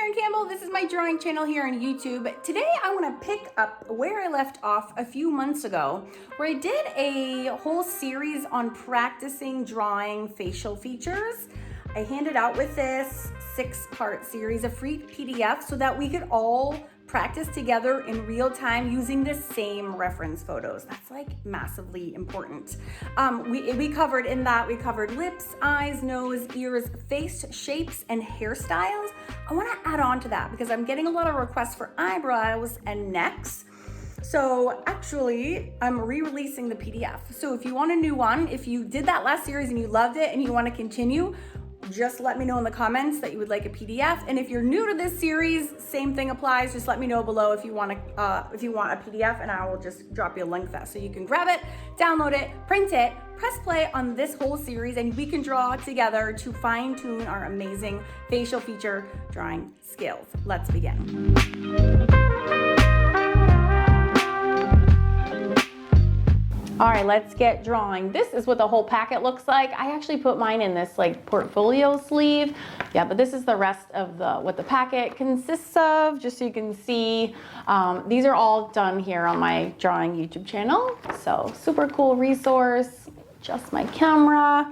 I'm Campbell. This is my drawing channel here on YouTube. Today I want to pick up where I left off a few months ago, where I did a whole series on practicing drawing facial features. I handed out with this 6-part series a free PDF so that we could all practice together in real time using the same reference photos. That's like massively important. We covered lips, eyes, nose, ears, face shapes, and hairstyles. I want to add on to that because I'm getting a lot of requests for eyebrows and necks. So actually, I'm re-releasing the PDF. So if you want a new one, if you did that last series and you loved it and you want to continue, just let me know in the comments that you would like a PDF. And if you're new to this series, same thing applies. Just let me know below if you want a PDF, and I will just drop you a link to that so you can grab it, download it, print it, press play on this whole series, and we can draw together to fine tune our amazing facial feature drawing skills. Let's begin. All right, let's get drawing. This is what the whole packet looks like. I actually put mine in this like portfolio sleeve. Yeah, but this is the rest of what the packet consists of, just so you can see. These are all done here on my drawing YouTube channel. So super cool resource. Adjust my camera.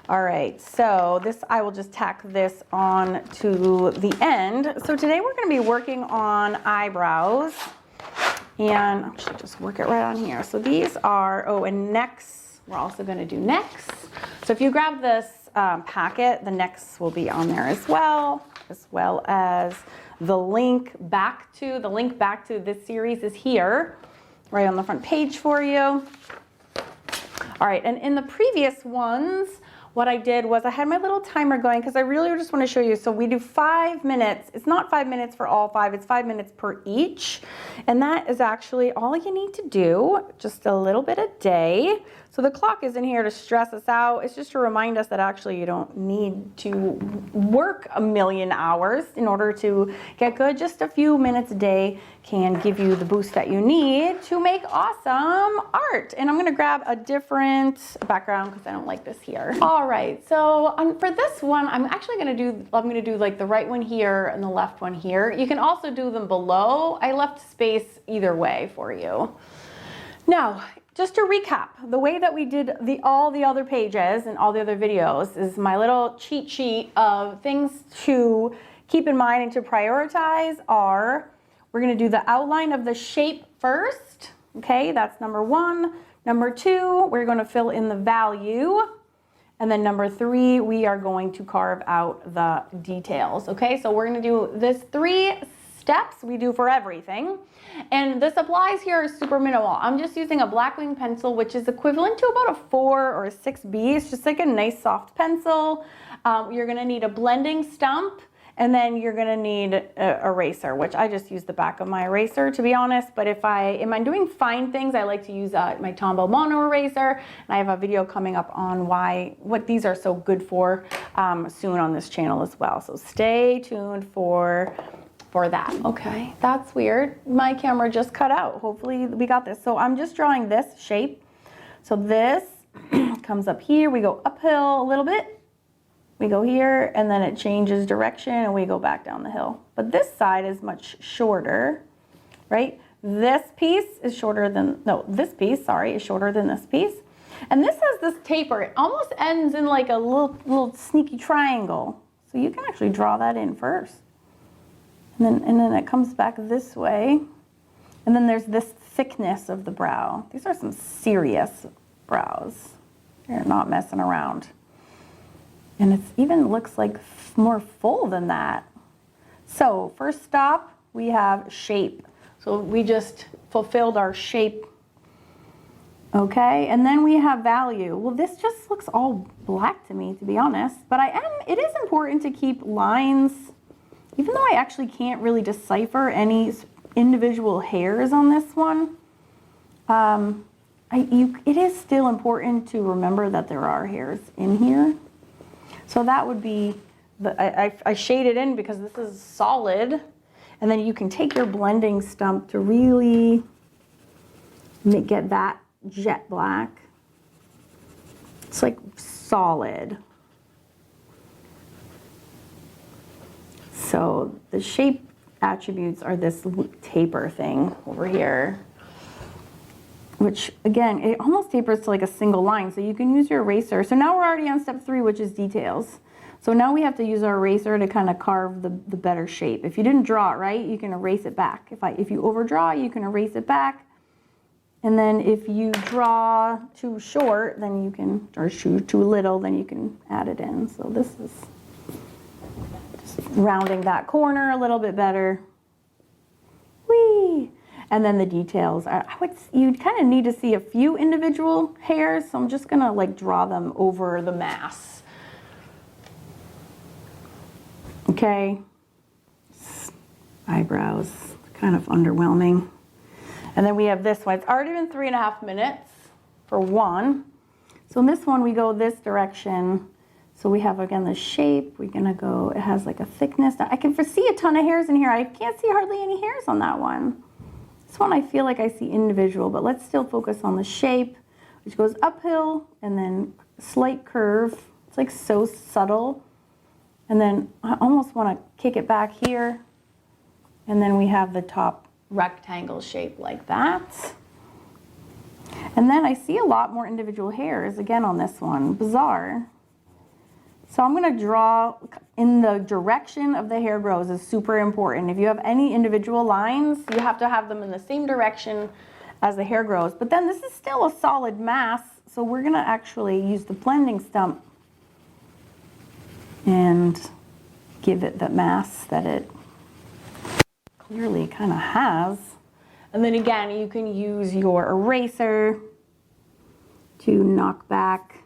All right, so I will just tack this on to the end. So today we're gonna be working on eyebrows. And actually just work it right on here. So these are, and necks, we're also gonna do necks. So if you grab this packet, the necks will be on there as well as the link back to this series is here, right on the front page for you. All right, and in the previous ones, what I did was I had my little timer going because I really just want to show you. So we do 5 minutes. It's not 5 minutes for all 5, it's 5 minutes per each. And that is actually all you need to do, just a little bit a day. So the clock isn't here to stress us out. It's just to remind us that actually you don't need to work a million hours in order to get good. Just a few minutes a day can give you the boost that you need to make awesome art. And I'm gonna grab a different background because I don't like this here. All right, so for this one, I'm gonna do like the right one here and the left one here. You can also do them below. I left space either way for you. Now, just to recap, the way that we did all the other pages and all the other videos is my little cheat sheet of things to keep in mind and to prioritize are, we're gonna do the outline of the shape first, okay? That's number 1. Number 2, we're gonna fill in the value. And then number 3, we are going to carve out the details, okay? So we're gonna do this 3 steps we do for everything. And the supplies here are super minimal. I'm just using a black wing pencil, which is equivalent to about a 4 or a 6B. It's just like a nice soft pencil. You're gonna need a blending stump, and then you're gonna need an eraser, which I just use the back of my eraser, to be honest. But if I'm doing fine things, I like to use my Campbell mono eraser. And I have a video coming up on what these are so good for soon on this channel as well. So stay tuned for that. Okay, that's weird. My camera just cut out. Hopefully we got this. So I'm just drawing this shape. So this comes up here. We go uphill a little bit. We go here, and then it changes direction, and we go back down the hill. But this side is much shorter, right? This piece is shorter than, this piece, sorry, is shorter than this piece. And this has this taper. It almost ends in like a little sneaky triangle. So you can actually draw that in first. And then it comes back this way. And then there's this thickness of the brow. These are some serious brows. They're not messing around. And it even looks like more full than that. So first stop, we have shape. So we just fulfilled our shape. Okay, and then we have value. Well, this just looks all black to me, to be honest. But it is important to keep lines, even though I actually can't really decipher any individual hairs on this one. It is still important to remember that there are hairs in here. So that would be, I shaded in because this is solid. And then you can take your blending stump to really get that jet black. It's like solid. So the shape attributes are this taper thing over here, which again, it almost tapers to like a single line. So you can use your eraser. So now we're already on step 3, which is details. So now we have to use our eraser to kind of carve the better shape. If you didn't draw it right, you can erase it back. If you overdraw, you can erase it back. And then if you draw too short, then you can, or too little, then you can add it in. So this is just rounding that corner a little bit better. Whee! And then the details. You kind of need to see a few individual hairs, so I'm just gonna like draw them over the mass. Okay, eyebrows, kind of underwhelming. And then we have this one. It's already been 3.5 minutes for one. So in this one, we go this direction. So we have, again, the shape. We're gonna go, it has like a thickness. I can foresee a ton of hairs in here. I can't see hardly any hairs on that one. This one, I feel like I see individual, but let's still focus on the shape, which goes uphill and then slight curve. It's like so subtle. And then I almost want to kick it back here. And then we have the top rectangle shape like that. And then I see a lot more individual hairs again on this one. Bizarre. So I'm going to draw in the direction of the hair grows is super important. If you have any individual lines, you have to have them in the same direction as the hair grows. But then this is still a solid mass, so we're going to actually use the blending stump and give it the mass that it clearly kind of has. And then again, you can use your eraser to knock back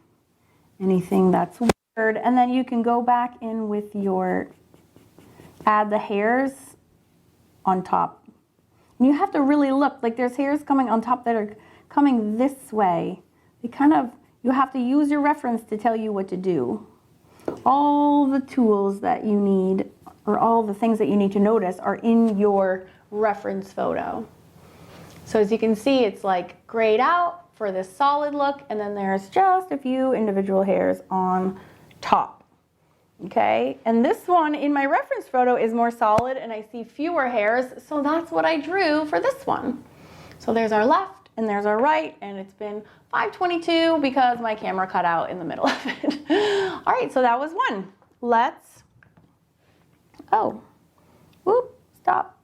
anything that's weird. And then you can go back in with your, add the hairs on top. And you have to really look, like there's hairs coming on top that are coming this way. They kind of, you have to use your reference to tell you what to do. All the tools that you need, or all the things that you need to notice, are in your reference photo. So as you can see, it's like grayed out for this solid look, and then there's just a few individual hairs on top. Okay, and this one in my reference photo is more solid and I see fewer hairs, so that's what I drew for this one. So there's our left and there's our right, and it's been 5:22 because my camera cut out in the middle of it. All right, so that was one. Let's, oh, whoop, stop,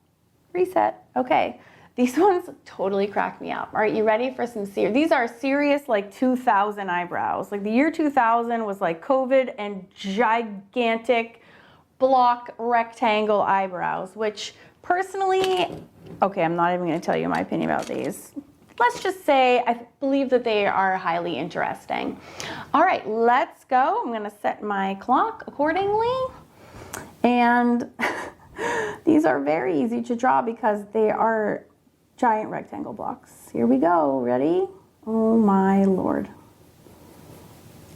reset. Okay, these ones totally crack me up. All right, you ready for some serious? These are serious, like 2000 eyebrows. Like the year 2000 was like COVID and gigantic block rectangle eyebrows, which personally, okay, I'm not even gonna tell you my opinion about these. Let's just say I believe that they are highly interesting. All right, let's go. I'm gonna set my clock accordingly. And these are very easy to draw because they are giant rectangle blocks. Here we go, ready? Oh my Lord.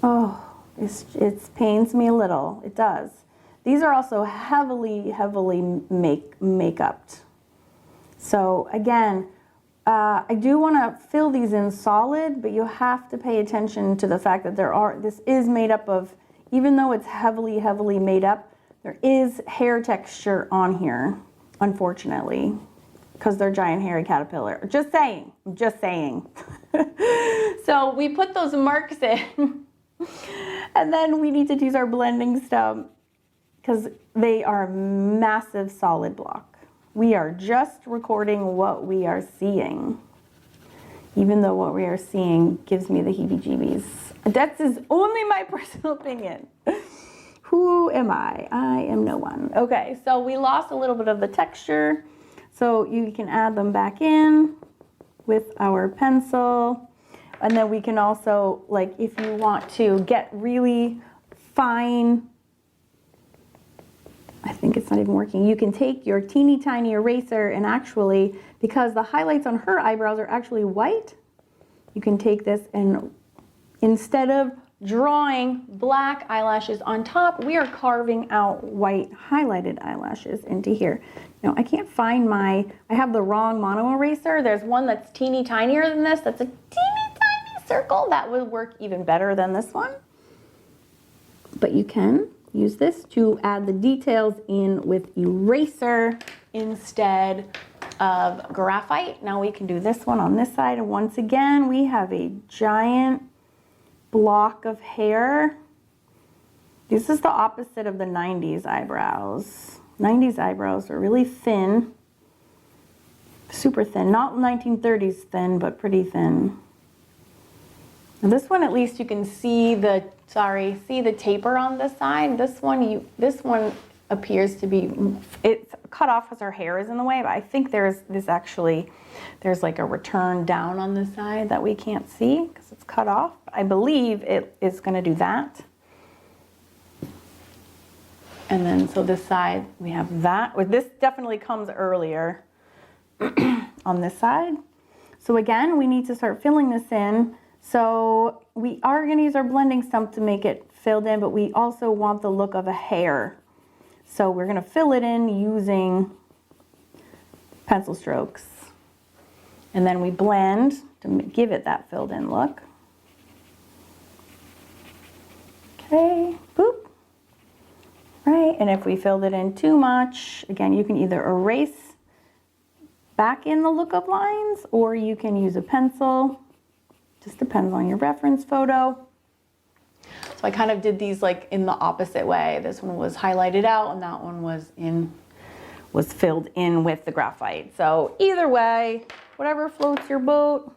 Oh, it pains me a little, it does. These are also heavily make-upped. So again, I do want to fill these in solid, but you have to pay attention to the fact that this is made up of, even though it's heavily made up, there is hair texture on here, unfortunately, because they're giant hairy caterpillar. Just saying, I'm just saying. So we put those marks in, and then we need to use our blending stump because they are a massive solid block. We are just recording what we are seeing, even though what we are seeing gives me the heebie-jeebies. That is only my personal opinion. Who am I? I am no one. Okay, so we lost a little bit of the texture, so you can add them back in with our pencil. And then we can also, like, if you want to get really fine, I think it's not even working. You can take your teeny tiny eraser and actually, because the highlights on her eyebrows are actually white, you can take this and instead of drawing black eyelashes on top, we are carving out white highlighted eyelashes into here. Now I can't find I have the wrong mono eraser. There's one that's teeny tinier than this. That's a teeny tiny circle. That would work even better than this one. But you can use this to add the details in with eraser instead of graphite. Now we can do this one on this side, and once again we have a giant block of hair. This is the opposite of the 90s eyebrows. 90s eyebrows are really thin, super thin, not 1930s thin, but pretty thin. Now this one, at least you can see the, see the taper on this side. This one appears to be, it's cut off because her hair is in the way, but I think there's like a return down on this side that we can't see because it's cut off. I believe it is going to do that. And then, so this side, we have that. This definitely comes earlier on this side. So again, we need to start filling this in. So we are going to use our blending stump to make it filled in, but we also want the look of a hair. So we're going to fill it in using pencil strokes. And then we blend to give it that filled in look. Okay, boop. Right, and if we filled it in too much, again, you can either erase back in the look of lines or you can use a pencil. Just depends on your reference photo. So I kind of did these like in the opposite way. This one was highlighted out and that one was filled in with the graphite. So either way, whatever floats your boat.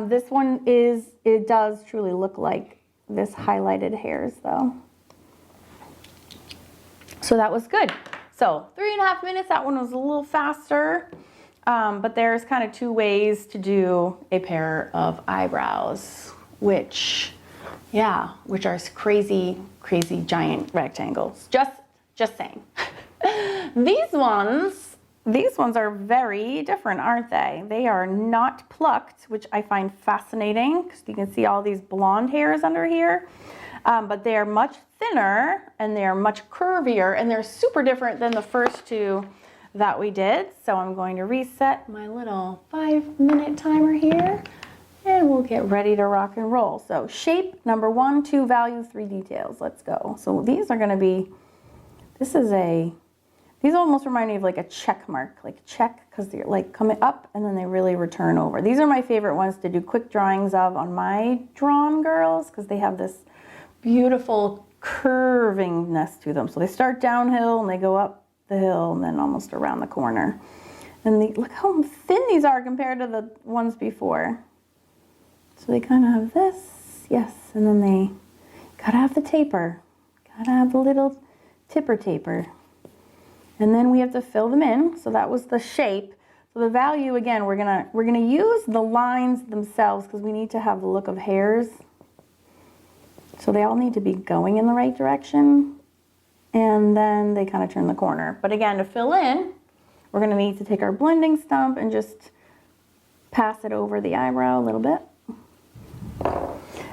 This one it does truly look like this highlighted hairs though. So that was good. So 3.5 minutes, that one was a little faster, but there's kind of two ways to do a pair of eyebrows, which are crazy, crazy giant rectangles. Just saying. These ones are very different, aren't they? They are not plucked, which I find fascinating because you can see all these blonde hairs under here. But they are much thinner and they are much curvier and they're super different than the first two that we did. So I'm going to reset my little 5-minute timer here and we'll get ready to rock and roll. So shape, number 1, 2 value, 3 details. Let's go. So these are going to be, these almost remind me of like a check mark, like a check, because they're like coming up and then they really return over. These are my favorite ones to do quick drawings of on my drawn girls because they have this beautiful curvingness to them. So they start downhill and they go up the hill and then almost around the corner. And look how thin these are compared to the ones before. So they kind of have this, yes, and then they gotta have the taper, gotta have the little tipper taper. And then we have to fill them in. So that was the shape. So the value, again, we're gonna use the lines themselves because we need to have the look of hairs. So they all need to be going in the right direction and then they kind of turn the corner. But again, to fill in, we're going to need to take our blending stump and just pass it over the eyebrow a little bit.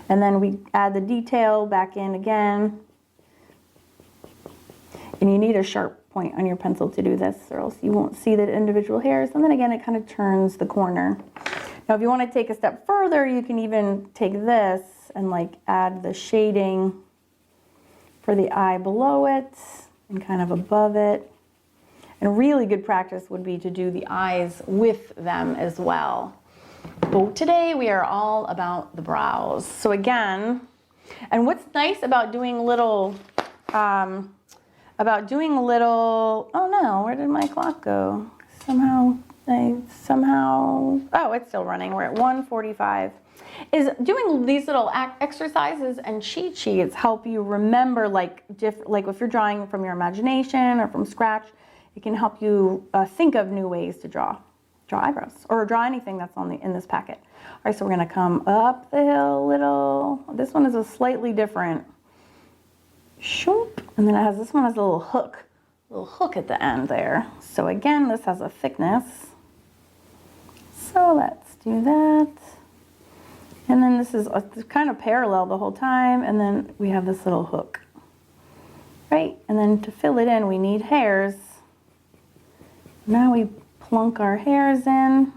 And then we add the detail back in again. And you need a sharp point on your pencil to do this or else you won't see the individual hairs. And then again, it kind of turns the corner. Now, if you want to take a step further, you can even take this and like add the shading for the eye below it and kind of above it. And really good practice would be to do the eyes with them as well. But today we are all about the brows. So again, and what's nice about doing little, oh no, where did my clock go? Oh, it's still running. We're at 1:45. Is doing these little exercises and cheat sheets help you remember like if you're drawing from your imagination or from scratch, it can help you think of new ways to draw eyebrows or draw anything that's in this packet. All right, so we're gonna come up the hill a little. This one is a slightly different. Shoop, and then this one has a little hook at the end there. So again, this has a thickness. So let's do that. And then this is kind of parallel the whole time, and then we have this little hook, right? And then to fill it in, we need hairs. Now we plunk our hairs in.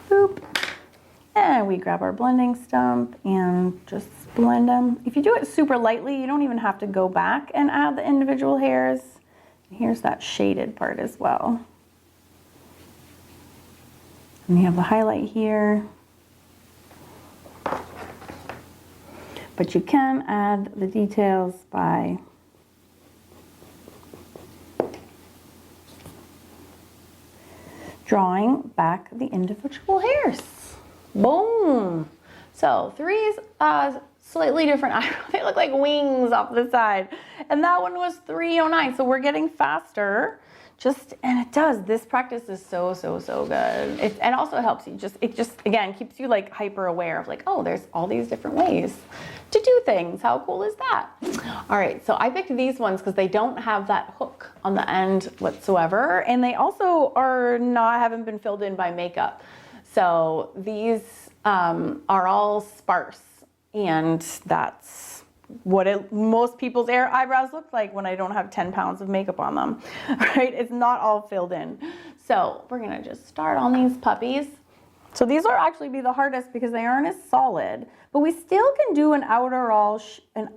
Boop. And we grab our blending stump and just blend them. If you do it super lightly, you don't even have to go back and add the individual hairs. Here's that shaded part as well. And you have the highlight here. But you can add the details by drawing back the individual hairs. Boom! So 3 is slightly different eyebrow. They look like wings off the side. And that one was 309. So we're getting faster. And it does. This practice is so good. And also helps you. It just again keeps you like hyper aware of like, oh, there's all these different ways to do things. How cool is that? All right, so I picked these ones because they don't have that hook on the end whatsoever, and they also haven't been filled in by makeup. So these are all sparse, and that's what most people's eyebrows look like when I don't have 10 pounds of makeup on them, right? It's not all filled in. So we're gonna just start on these puppies. So these will actually be the hardest because they aren't as solid, but we still can do an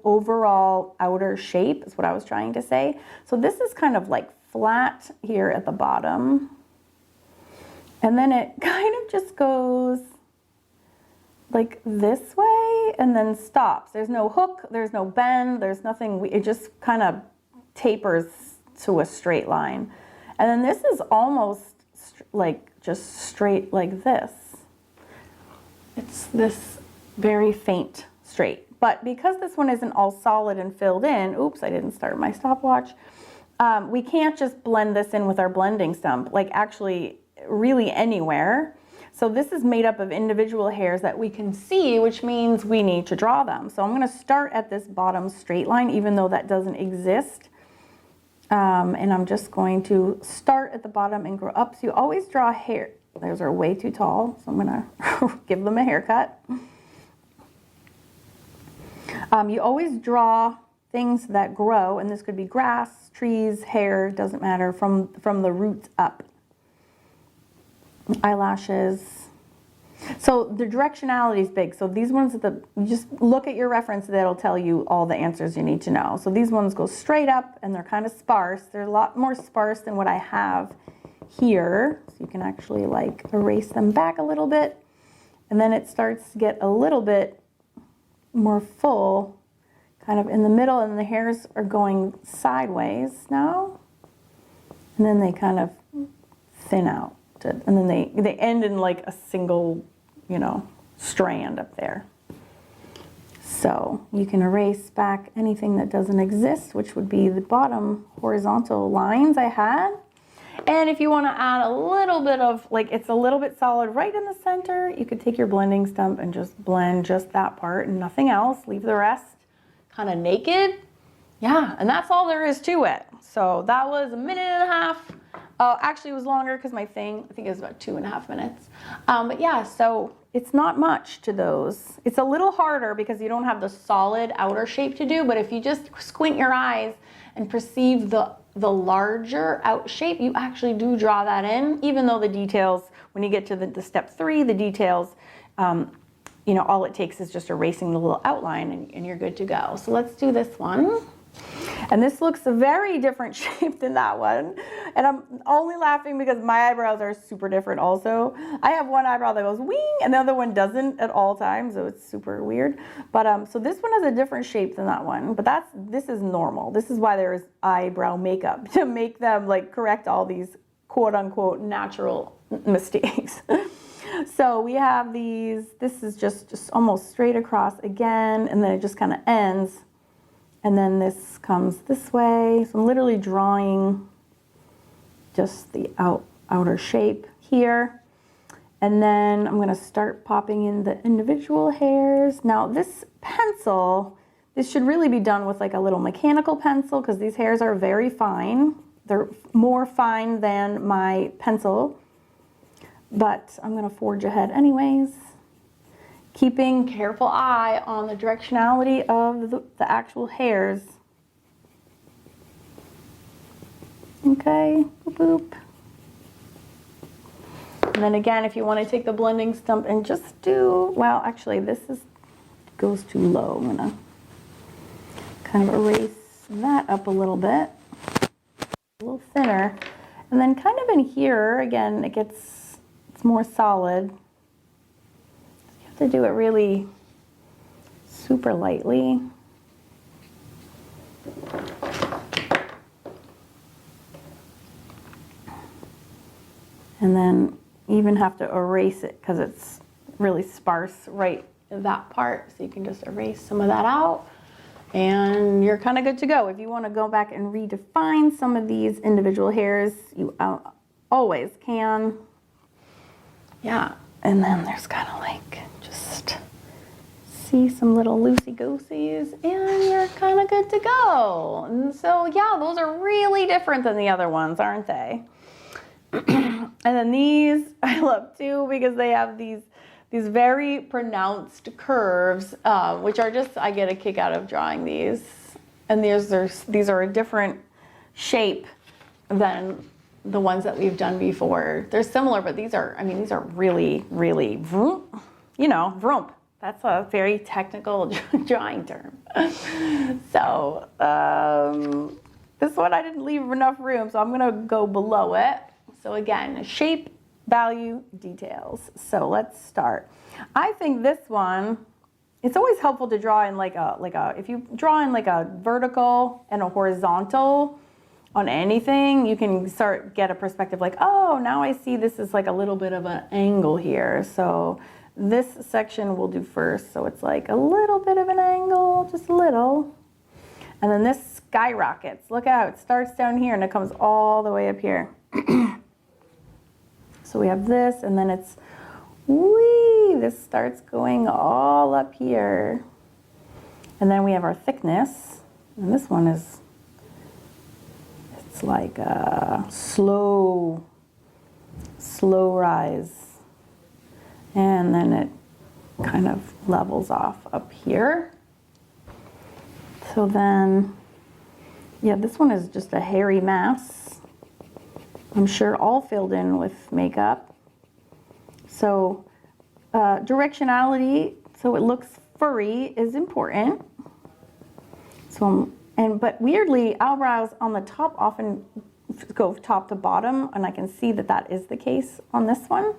overall outer shape is what I was trying to say. So this is kind of like flat here at the bottom. And then it kind of just goes like this way and then stops. There's no hook, there's no bend, there's nothing. It just kind of tapers to a straight line. And then this is almost like just straight like this. It's this very faint straight. But because this one isn't all solid and filled in, oops, I didn't start my stopwatch. We can't just blend this in with our blending stump, like actually really anywhere. So this is made up of individual hairs that we can see, which means we need to draw them. So I'm going to start at this bottom straight line, even though that doesn't exist. And I'm just going to start at the bottom and grow up. So you always draw hair. Those are way too tall, so I'm going to give them a haircut. You always draw things that grow, and this could be grass, trees, hair, doesn't matter, from the roots up. Eyelashes. So the directionality is big. So these ones, you just look at your reference, that'll tell you all the answers you need to know. So these ones go straight up and they're kind of sparse. They're a lot more sparse than what I have here. So you can actually like erase them back a little bit. And then it starts to get a little bit more full, kind of in the middle, and the hairs are going sideways now. And then they kind of thin out. And then they end in like a single, strand up there. So you can erase back anything that doesn't exist, which would be the bottom horizontal lines I had. And if you want to add a little bit of, like it's a little bit solid right in the center, you could take your blending stump and just blend just that part and nothing else. Leave the rest kind of naked. Yeah, and that's all there is to it. So that was 1.5 minutes. Actually, it was longer because I think it was about 2.5 minutes. But yeah, so it's not much to those. It's a little harder because you don't have the solid outer shape to do, but if you just squint your eyes and perceive the larger out shape, you actually do draw that in, even though the details, when you get to the step 3, the details, all it takes is just erasing the little outline and you're good to go. So let's do this one. And this looks a very different shape than that one. And I'm only laughing because my eyebrows are super different also. I have one eyebrow that goes wing and the other one doesn't at all times, so it's super weird. But so this one has a different shape than that one, but this is normal. This is why there is eyebrow makeup, to make them like correct all these quote unquote natural mistakes. So we have these, this is just almost straight across again, and then it just kind of ends. And then this comes this way. So I'm literally drawing just the outer shape here. And then I'm gonna start popping in the individual hairs. Now this pencil, this should really be done with like a little mechanical pencil because these hairs are very fine. They're more fine than my pencil, but I'm gonna forge ahead anyways. Keeping careful eye on the directionality of the actual hairs. Okay, boop, boop. And then again, if you want to take the blending stump and just do, well, actually this is goes too low. I'm gonna kind of erase that up a little bit, a little thinner. And then kind of in here, again, it's more solid. You have to do it really super lightly. And then even have to erase it because it's really sparse right in that part. So you can just erase some of that out and you're kind of good to go. If you want to go back and redefine some of these individual hairs, you always can. Yeah, and then there's kind of like just see some little loosey-goosies and you're kind of good to go. And so yeah, those are really different than the other ones, aren't they? And then these I love too because they have these very pronounced curves, which are just, I get a kick out of drawing these. And these are a different shape than the ones that we've done before. They're similar, but these are really, really, you know, vroom. That's a very technical drawing term. So this one I didn't leave enough room, so I'm gonna go below it. So again, shape, value, details. So let's start. I think this one, it's always helpful to draw in like a, if you draw in like a vertical and a horizontal on anything, you can get a perspective like, oh, now I see this is like a little bit of an angle here. So this section we'll do first. So it's like a little bit of an angle, just a little. And then this skyrockets. Look out, it starts down here and it comes all the way up here. So we have this, and then it's, whee, this starts going all up here. And then we have our thickness, and this one is, it's like a slow rise. And then it kind of levels off up here. So then, yeah, this one is just a hairy mass. I'm sure all filled in with makeup. So directionality, so it looks furry, is important. So, but weirdly, eyebrows on the top often go top to bottom, and I can see that that is the case on this one.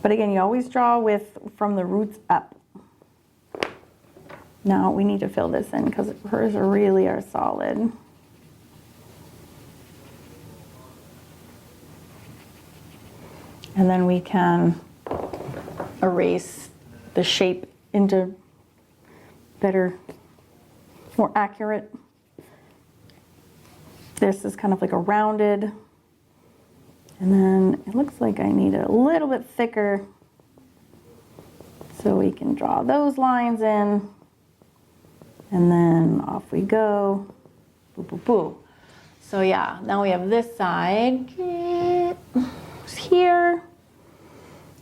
But again, you always draw from the roots up. Now we need to fill this in because hers really are solid. And then we can erase the shape into better, more accurate. This is kind of like a rounded. And then it looks like I need it a little bit thicker. So we can draw those lines in. And then off we go. Boo, boo, boo. So yeah, now we have this side. Here,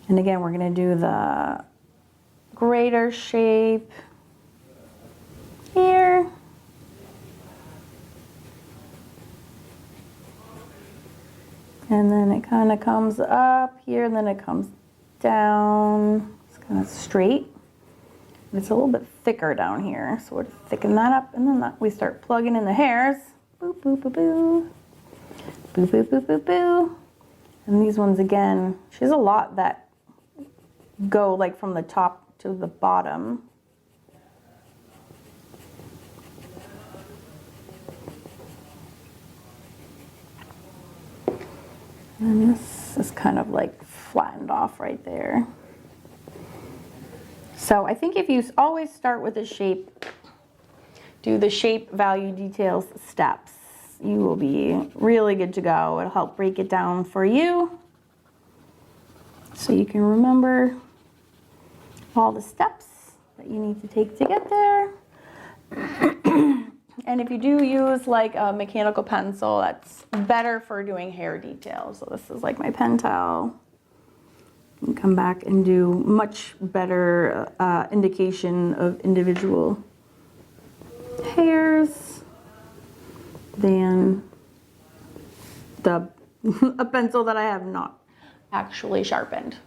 and again we're going to do the greater shape here, and then it kind of comes up here and then it comes down. It's kind of straight. It's a little bit thicker down here, so we'll thicken that up, and then we start plugging in the hairs. Boo, boo, boo, boo. Boo, boo, boo, boo, boo. And these ones, again, she has a lot that go like from the top to the bottom. And this is kind of like flattened off right there. So I think if you always start with a shape, do the shape, value, details steps, you will be really good to go. It'll help break it down for you so you can remember all the steps that you need to take to get there. And if you do use like a mechanical pencil, that's better for doing hair details. So this is like my pen towel. And come back and do much better indication of individual hairs than a pencil that I have not actually sharpened.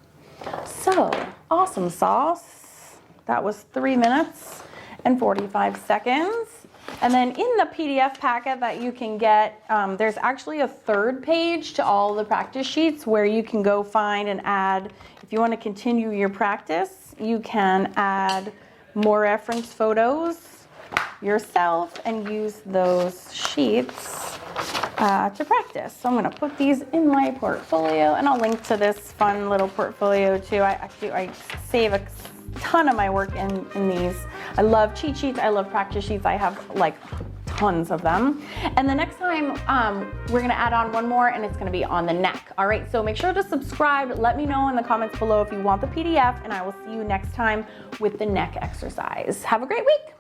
So awesome sauce. That was 3 minutes and 45 seconds. And then in the PDF packet that you can get, there's actually a third page to all the practice sheets where you can go find and add, if you want to continue your practice, you can add more reference photos yourself and use those sheets to practice. So I'm going to put these in my portfolio, and I'll link to this fun little portfolio too. I save a ton of my work in these. I love cheat sheets. I love practice sheets. I have like tons of them. And the next time we're gonna add on one more, and it's gonna be on the neck. All right, so make sure to subscribe. Let me know in the comments below if you want the PDF, and I will see you next time with the neck exercise. Have a great week.